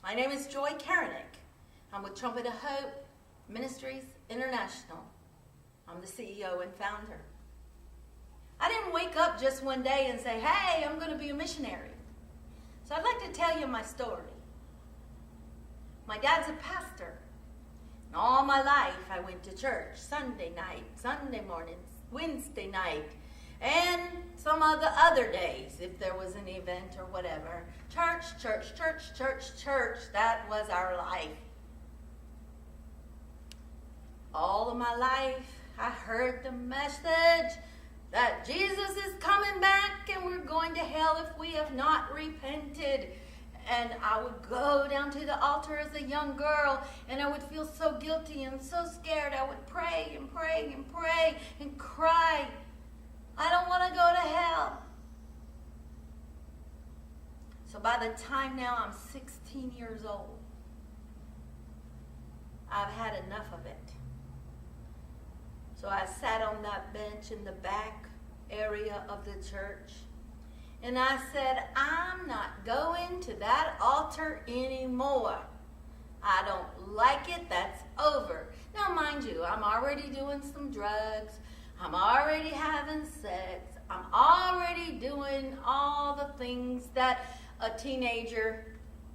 My name is Joy Karanick. I'm with Trumpet of Hope Ministries International. I'm the CEO and founder. I didn't wake up just one day and say, hey, I'm going to be a missionary. So I'd like to tell you my story. My dad's a pastor. And all my life I went to church Sunday night, Sunday mornings, Wednesday night, and some of the other days if there was an event or whatever. Church, church, church, church, church. That was our life. All of my life I heard the message that Jesus is coming back and we're going to hell if we have not repented. And I would go down to the altar as a young girl and I would feel so guilty and so scared. I would pray and pray and pray and cry. I don't want to go to hell. So by the time now I'm 16 years old, I've had enough of it. So I sat on that bench in the back area of the church and I said, I'm not going to that altar anymore. I don't like it. That's over. Now, mind you, I'm already doing some drugs. I'm already having sex. I'm already doing all the things that a teenager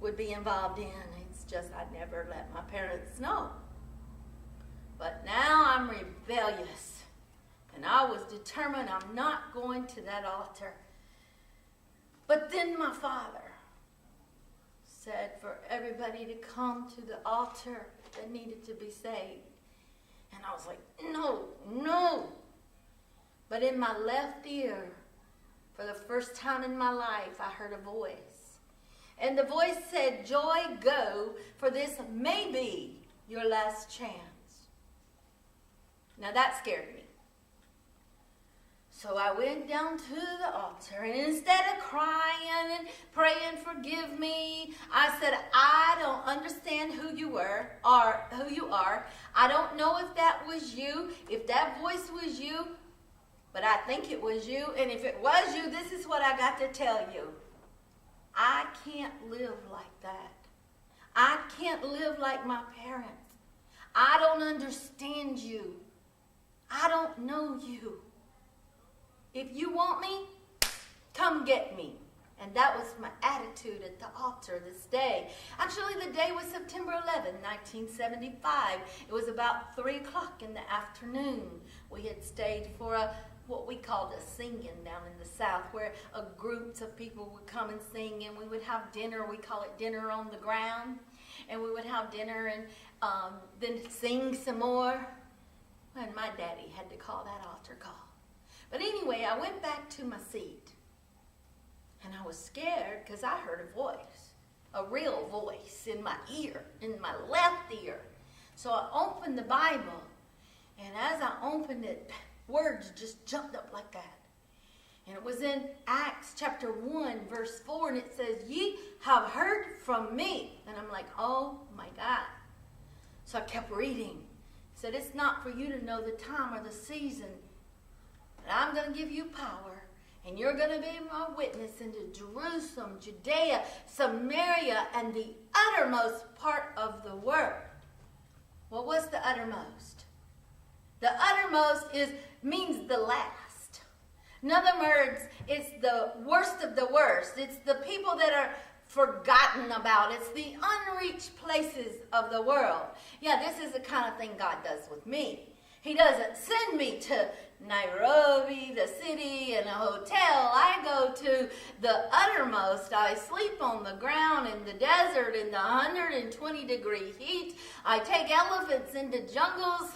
would be involved in. It's just I never let my parents know. But now I'm rebellious. And I was determined I'm not going to that altar. But then my father said for everybody to come to the altar that needed to be saved. And I was like, no, no. But in my left ear, for the first time in my life, I heard a voice. And the voice said, Joy, go, for this may be your last chance. Now that scared me. So I went down to the altar, and instead of crying and praying, forgive me, I said, I don't understand who you are. I don't know if that was you, if that voice was you, but I think it was you. And if it was you, this is what I got to tell you. I can't live like that. I can't live like my parents. I don't understand you. I don't know you. If you want me, come get me. And that was my attitude at the altar this day. Actually, the day was September 11, 1975. It was about 3 o'clock in the afternoon. We had stayed for what we called a singing down in the South, where groups of people would come and sing, and we would have dinner. We call it dinner on the ground. And we would have dinner and then sing some more. And my daddy had to call that altar call. But anyway, I went back to my seat, and I was scared because I heard a voice, a real voice in my ear, in my left ear. So I opened the Bible, and as I opened it, words just jumped up like that. And it was in Acts chapter 1, verse 4, and it says, ye have heard from me. And I'm like, oh my God. So I kept reading. It said, it's not for you to know the time or the season, but I'm going to give you power, and you're going to be my witness into Jerusalem, Judea, Samaria, and the uttermost part of the world. What was the uttermost? The uttermost means the last. In other words, it's the worst of the worst. It's the people that are forgotten about. It's the unreached places of the world. Yeah, this is the kind of thing God does with me. He doesn't send me to Nairobi, the city, and a hotel. I go to the uttermost. I sleep on the ground in the desert in the 120-degree heat. I take elephants into jungles.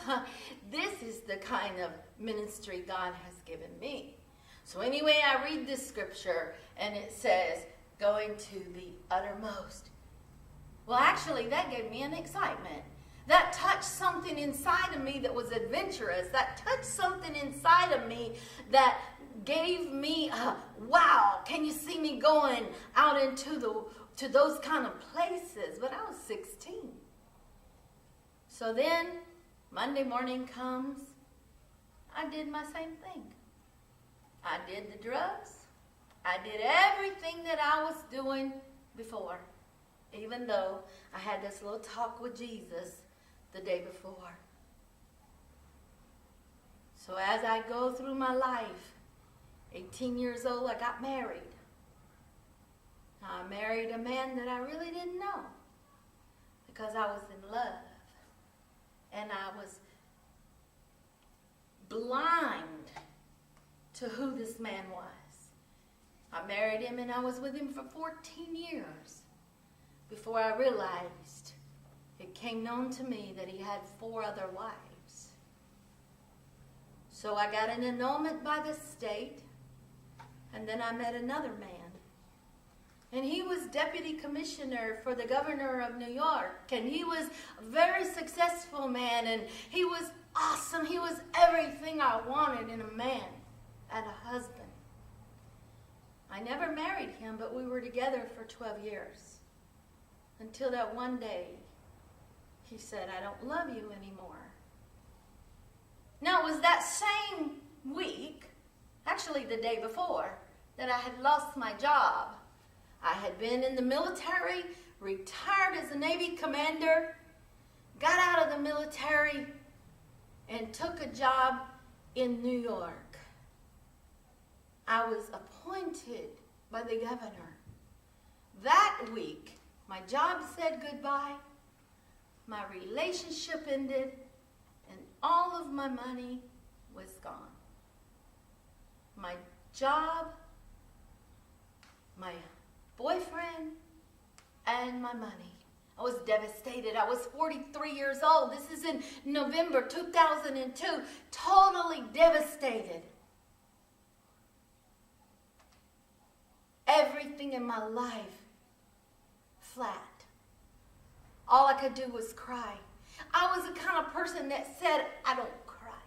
This is the kind of ministry God has given me. So anyway, I read this scripture, and it says, going to the uttermost. Well, actually, that gave me an excitement. That touched something inside of me that was adventurous. That touched something inside of me that gave me a, wow, can you see me going out into to those kind of places? But I was 16. So then, Monday morning comes, I did my same thing. I did the drugs. I did everything that I was doing before, even though I had this little talk with Jesus the day before. So as I go through my life, 18 years old, I got married. I married a man that I really didn't know because I was in love. And I was blind to who this man was. I married him and I was with him for 14 years before I realized it came known to me that he had 4 other wives. So I got an annulment by the state, and then I met another man. And he was deputy commissioner for the governor of New York. And he was a very successful man. And he was awesome. He was everything I wanted in a man and a husband. I never married him, but we were together for 12 years. Until that one day, he said, I don't love you anymore. Now, it was that same week, actually the day before, that I had lost my job. I had been in the military, retired as a Navy commander, got out of the military, and took a job in New York. I was appointed by the governor. That week, my job said goodbye, my relationship ended, and all of my money was gone. My job, my boyfriend, and my money. I was devastated. I was 43 years old. This is in November 2002. Totally devastated. Everything in my life flat. All I could do was cry. I was the kind of person that said, I don't cry.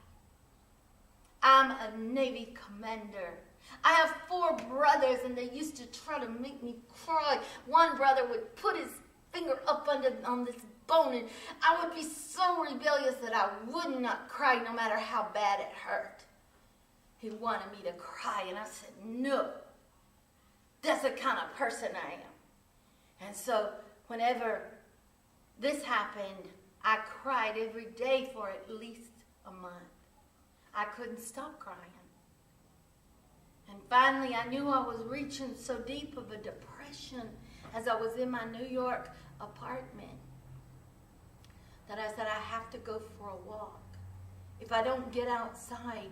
I'm a Navy commander. I have 4 brothers, and they used to try to make me cry. One brother would put his finger up on this bone, and I would be so rebellious that I would not cry no matter how bad it hurt. He wanted me to cry, and I said, no. That's the kind of person I am. And so whenever this happened, I cried every day for at least a month. I couldn't stop crying. And finally, I knew I was reaching so deep of a depression as I was in my New York apartment that I said, I have to go for a walk. If I don't get outside,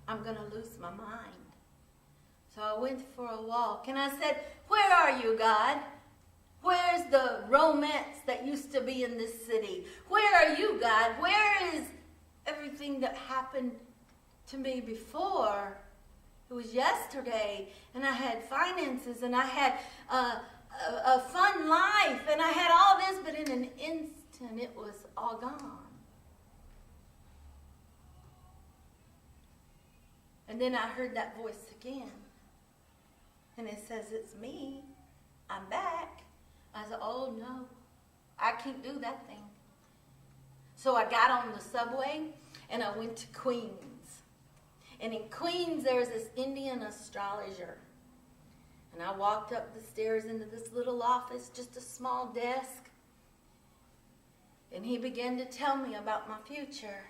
I'm going to lose my mind. So I went for a walk, and I said, where are you, God? Where's the romance that used to be in this city? Where are you, God? Where is everything that happened to me before? It was yesterday, and I had finances, and I had a fun life, and I had all this, but in an instant, it was all gone. And then I heard that voice again, and it says, it's me. I'm back. I said, oh, no, I can't do that thing. So I got on the subway, and I went to Queens. And in Queens, there's this Indian astrologer. And I walked up the stairs into this little office, just a small desk. And he began to tell me about my future.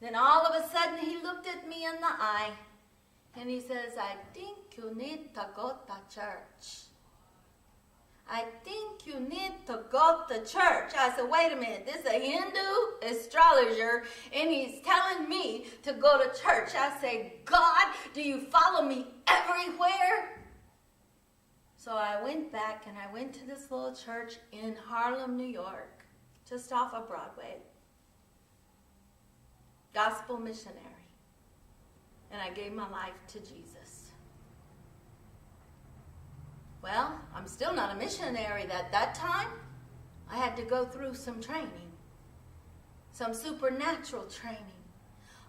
Then all of a sudden, he looked at me in the eye. And he says, I think you need to go to church. I think you need to go to church. I said, wait a minute, this is a Hindu astrologer, and he's telling me to go to church. I say, God, do you follow me everywhere? So I went back, and I went to this little church in Harlem, New York, just off of Broadway. Gospel missionary. And I gave my life to Jesus. Well, I'm still not a missionary at that time. I had to go through some training, some supernatural training.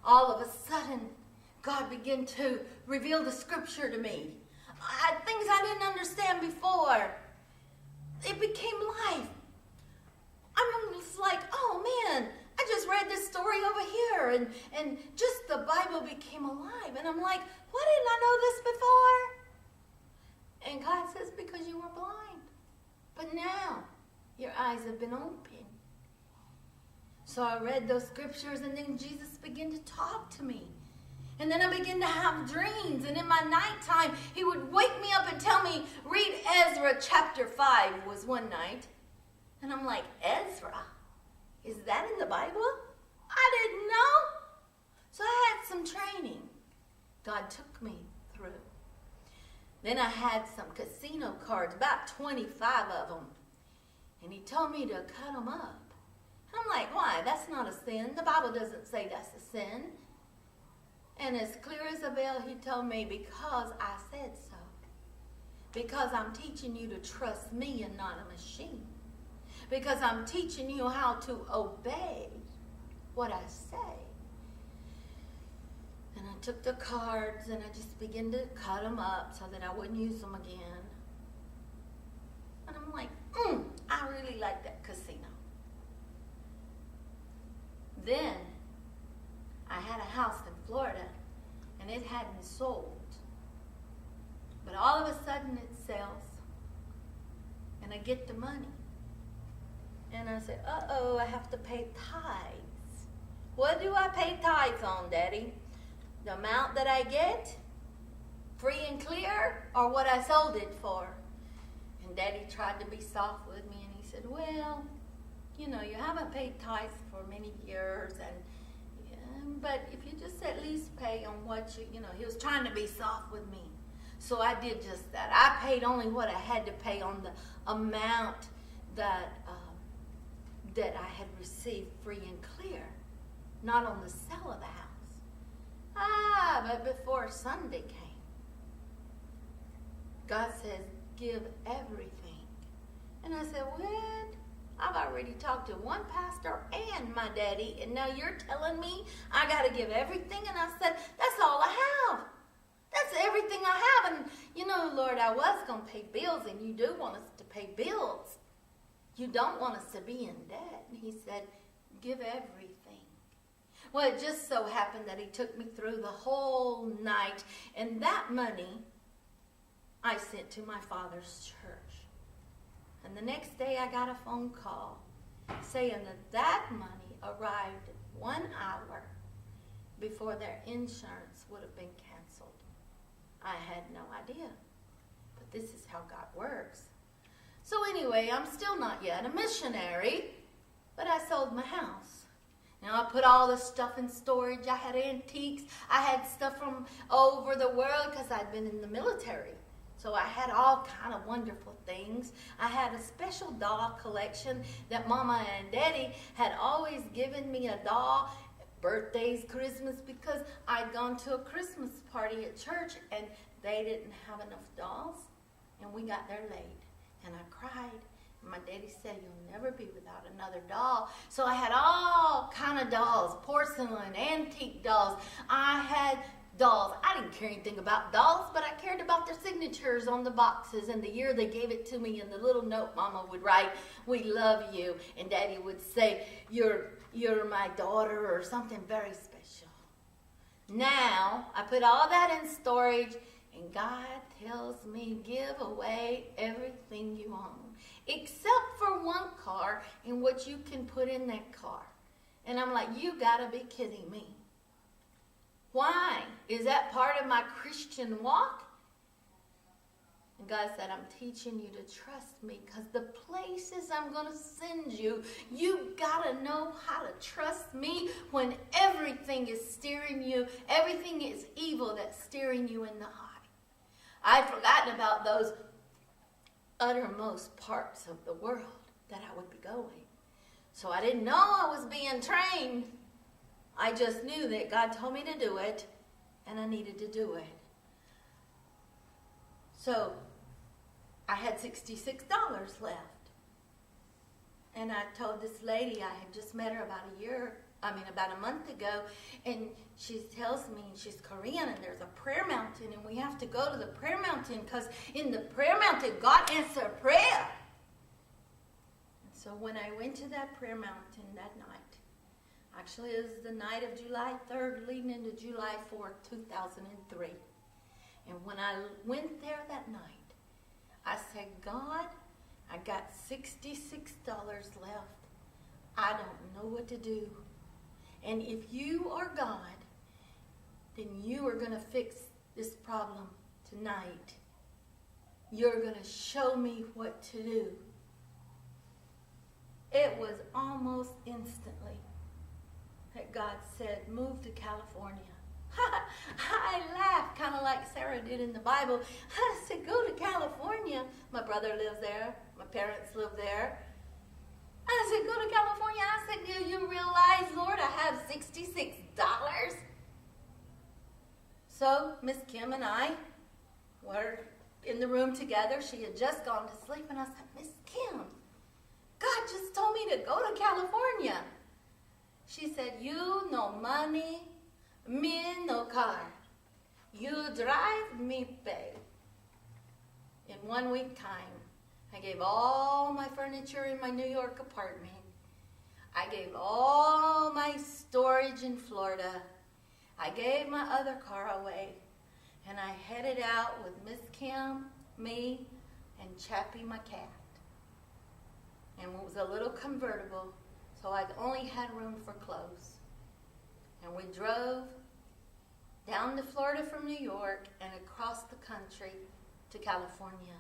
All of a sudden, God began to reveal the scripture to me. Things I didn't understand before. It became life. I was like, oh man, I just read this story over here, and just the Bible became alive. And I'm like, why didn't I know this before? And God says, because you were blind. But now Your eyes have been opened. So I read those scriptures, and then Jesus began to talk to me. And then I began to have dreams. And in my nighttime, he would wake me up and tell me, read Ezra chapter 5 was one night. And I'm like, Ezra? Is that in the Bible? I didn't know. So I had some training. God took me through. Then I had some casino cards, about 25 of them. And he told me to cut them up. I'm like, why? That's not a sin. The Bible doesn't say that's a sin. And as clear as a bell, he told me, because I said so. Because I'm teaching you to trust me and not a machine. Because I'm teaching you how to obey what I say. And I took the cards and I just began to cut them up so that I wouldn't use them again. And I'm like, I really like that casino. Then I had a house in Florida and it hadn't sold. But all of a sudden it sells and I get the money. And I said, uh-oh, I have to pay tithes. What do I pay tithes on, Daddy? The amount that I get, free and clear, or what I sold it for? And Daddy tried to be soft with me, and he said, well, you know, you haven't paid tithes for many years, but if you just at least pay on what you know, he was trying to be soft with me. So I did just that. I paid only what I had to pay on the amount that I had received free and clear, not on the sale of the house. But before Sunday came, God says, give everything. And I said, what? I've already talked to one pastor and my daddy, and now you're telling me I got to give everything? And I said, that's all I have. That's everything I have. And, you know, Lord, I was going to pay bills, and you do want us to pay bills. You don't want us to be in debt. And he said, give everything. Well, it just so happened that he took me through the whole night, and that money I sent to my father's church. And the next day I got a phone call saying that money arrived 1 hour before their insurance would have been canceled. I had no idea. But this is how God works. So anyway, I'm still not yet a missionary, but I sold my house. Now, I put all the stuff in storage. I had antiques. I had stuff from over the world because I'd been in the military. So I had all kind of wonderful things. I had a special doll collection that Mama and Daddy had always given me a doll, birthdays, Christmas, because I'd gone to a Christmas party at church and they didn't have enough dolls. And we got there late. And I cried. My daddy said, you'll never be without another doll. So I had all kind of dolls, porcelain, antique dolls. I had dolls. I didn't care anything about dolls, but I cared about their signatures on the boxes and the year they gave it to me, and the little note Mama would write, we love you. And Daddy would say, you're my daughter, or something very special. Now, I put all that in storage, and God tells me, give away everything you own, except for one car and what you can put in that car. And I'm like, you gotta be kidding me. Why? Is that part of my Christian walk? And God said, I'm teaching you to trust me, because the places I'm going to send you, you got to know how to trust me when everything is steering you, everything is evil that's steering you in the eye. I'd forgotten about those uttermost parts of the world that I would be going. So I didn't know I was being trained. I just knew that God told me to do it, and I needed to do it. So I had $66 left. And I told this lady, I had just met her about a month ago, and she tells me, she's Korean, and there's a prayer mountain, and we have to go to the prayer mountain, because in the prayer mountain, God answered prayer. And so when I went to that prayer mountain that night, actually it was the night of July 3rd, leading into July 4th, 2003. And when I went there that night, I said, God, I got $66 left. I don't know what to do. And if you are God, then you are going to fix this problem tonight. You're going to show me what to do. It was almost instantly that God said, move to California. I laughed, kind of like Sarah did in the Bible. I said, go to California. My brother lives there. My parents live there. I said, go to California. I said, do you realize, Lord, I have $66? So Miss Kim and I were in the room together. She had just gone to sleep. And I said, Miss Kim, God just told me to go to California. She said, you no money, me no car. You drive, me pay. In 1 week time, I gave all my furniture in my New York apartment. I gave all my storage in Florida. I gave my other car away. And I headed out with Miss Kim, me, and Chappie, my cat. And it was a little convertible, so I only had room for clothes. And we drove down to Florida from New York and across the country to California.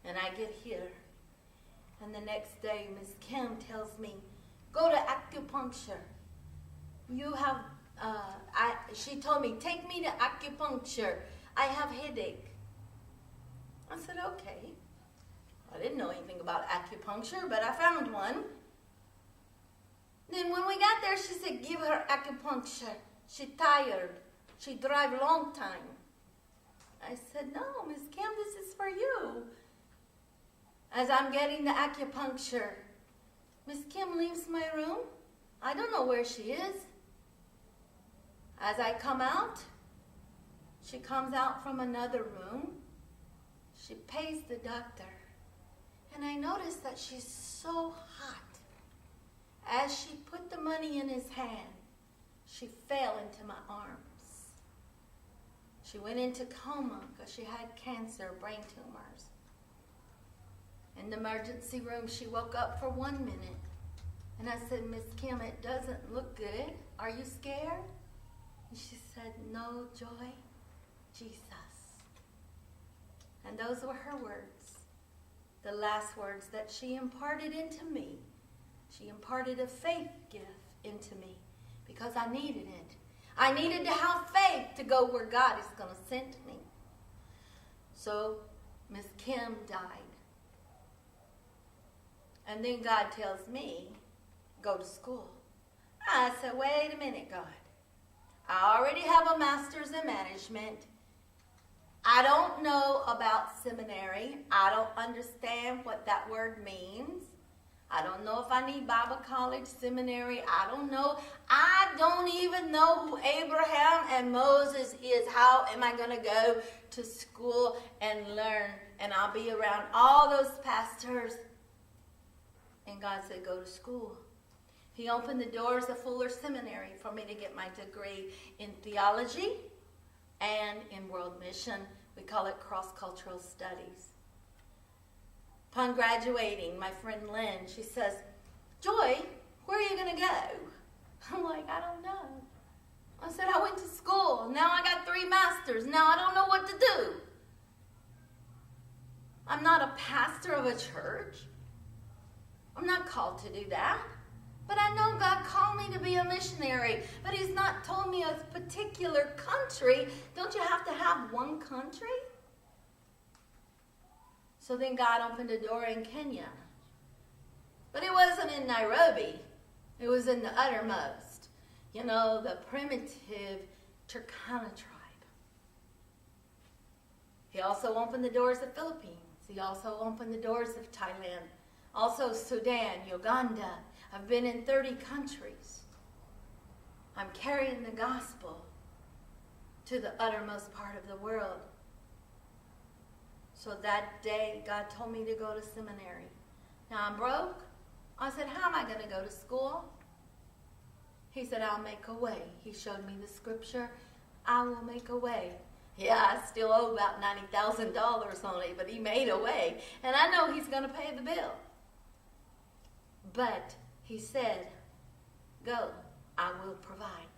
And I get here, and the next day, Miss Kim tells me, go to acupuncture. You have, she told me, take me to acupuncture. I have headache. I said, okay. I didn't know anything about acupuncture, but I found one. Then when we got there, she said, give her acupuncture. She tired. She drive long time. I said, no, Miss Kim, this is for you. As I'm getting the acupuncture, Miss Kim leaves my room. I don't know where she is. As I come out, she comes out from another room. She pays the doctor. And I noticed that she's so hot. As she put the money in his hand, she fell into my arms. She went into coma because she had cancer, brain tumors. In the emergency room, she woke up for 1 minute. And I said, Miss Kim, it doesn't look good. Are you scared? And she said, no, Joy, Jesus. And those were her words, the last words that she imparted into me. She imparted a faith gift into me because I needed it. I needed to have faith to go where God is going to send me. So Miss Kim died. And then God tells me, go to school. I said, wait a minute, God. I already have a master's in management. I don't know about seminary. I don't understand what that word means. I don't know if I need Bible college, seminary. I don't know. I don't even know who Abraham and Moses is. How am I going to go to school and learn? And I'll be around all those pastors. And God said, go to school. He opened the doors of Fuller Seminary for me to get my degree in theology and in world mission. We call it cross-cultural studies. Upon graduating, my friend Lynn, she says, Joy, where are you going to go? I'm like, I don't know. I said, I went to school. Now I got 3 masters. Now I don't know what to do. I'm not a pastor of a church. I'm not called to do that. But I know God called me to be a missionary. But He's not told me a particular country. Don't you have to have one country? So then God opened a door in Kenya. But it wasn't in Nairobi. It was in the Uttermost. You know, the primitive Turkana tribe. He also opened the doors of Philippines. He also opened the doors of Thailand. Also Sudan, Uganda. I've been in 30 countries. I'm carrying the gospel to the uttermost part of the world. So that day, God told me to go to seminary. Now I'm broke. I said, how am I going to go to school? He said, I'll make a way. He showed me the scripture. I will make a way. Yeah, I still owe about $90,000 on it, but he made a way. And I know he's going to pay the bill. But he said, go, I will provide.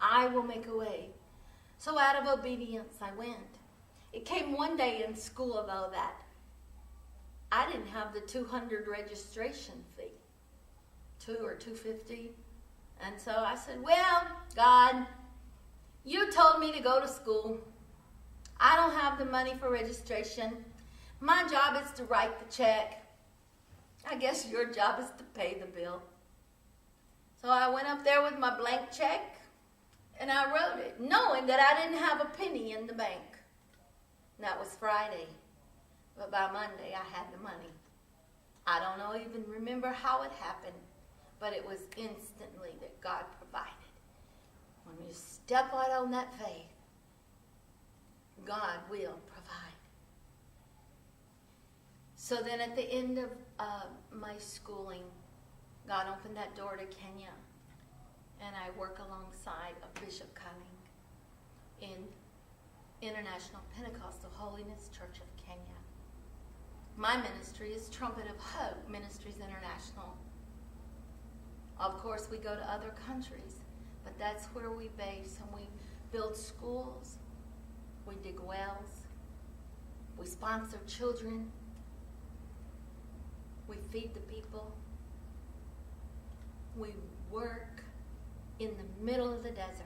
I will make a way. So out of obedience, I went. It came one day in school, though, that I didn't have the $200 registration fee, $2 or $250. And so I said, well, God, you told me to go to school. I don't have the money for registration. My job is to write the check. I guess your job is to pay the bill. So I went up there with my blank check and I wrote it, knowing that I didn't have a penny in the bank. And that was Friday. But by Monday, I had the money. I don't even remember how it happened, but it was instantly that God provided. When you step out on that faith, God will provide. So then at the end of my schooling, God opened that door to Kenya, and I work alongside of Bishop Culling in International Pentecostal Holiness Church of Kenya. My ministry is Trumpet of Hope Ministries International. Of course, we go to other countries, but that's where we base, and we build schools, we dig wells, we sponsor children, we feed the people, we work in the middle of the desert.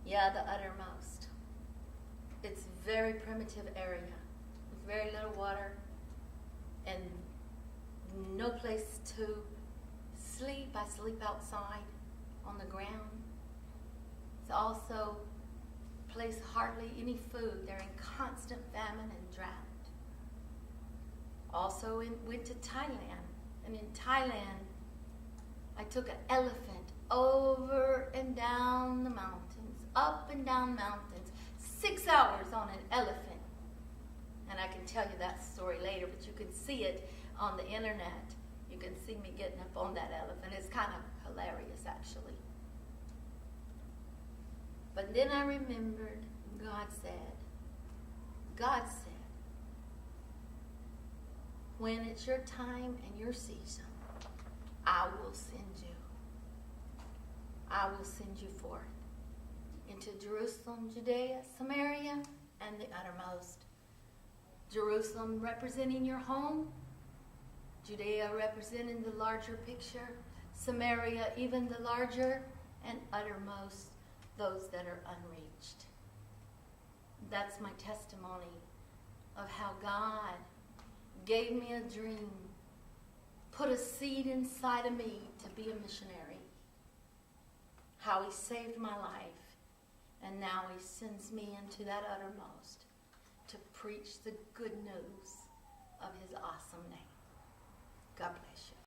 Yeah, the uttermost. It's a very primitive area with very little water and no place to sleep. I sleep outside on the ground. It's also a place hardly any food. They're in constant famine and drought. Also went to Thailand, and in Thailand I took an elephant over and down the mountains, up and down mountains, 6 hours on an elephant. And I can tell you that story later, but you can see it on the internet. You can see me getting up on that elephant. It's kind of hilarious, actually. But then I remembered God said, when it's your time and your season, I will send you. I will send you forth into Jerusalem, Judea, Samaria, and the uttermost. Jerusalem representing your home, Judea representing the larger picture, Samaria even the larger, and uttermost, those that are unreached. That's my testimony of how God gave me a dream, put a seed inside of me to be a missionary, how he saved my life, and now he sends me into that uttermost to preach the good news of his awesome name. God bless you.